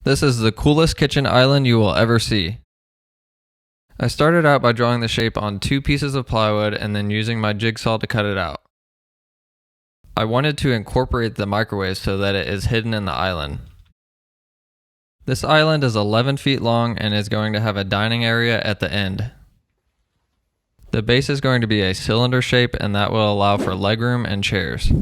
This is the coolest kitchen island you will ever see. I started out by drawing the shape on 2 pieces of plywood and then using my jigsaw to cut it out. I wanted to incorporate the microwave so that it is hidden in the island. This island is 11 feet long and is going to have a dining area at the end. The base is going to be a cylinder shape, and that will allow for legroom and chairs.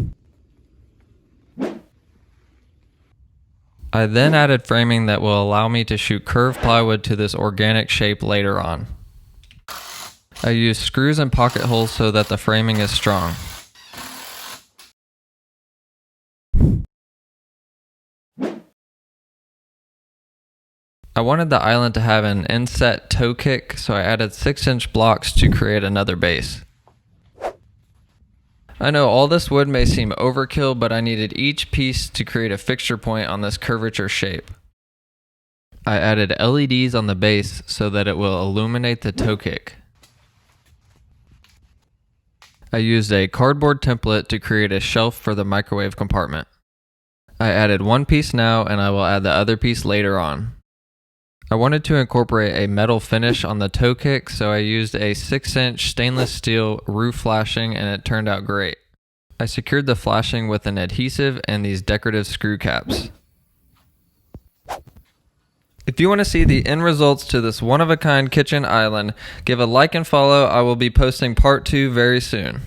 I then added framing that will allow me to shoot curved plywood to this organic shape later on. I used screws and pocket holes so that the framing is strong. I wanted the island to have an inset toe kick, so I added 6-inch blocks to create another base. I know all this wood may seem overkill, but I needed each piece to create a fixture point on this curvature shape. I added LEDs on the base so that it will illuminate the toe kick. I used a cardboard template to create a shelf for the microwave compartment. I added one piece now, and I will add the other piece later on. I wanted to incorporate a metal finish on the toe kick, so I used a 6-inch stainless steel roof flashing, and it turned out great. I secured the flashing with an adhesive and these decorative screw caps. If you want to see the end results to this one-of-a-kind kitchen island, give a like and follow. I will be posting part 2 very soon.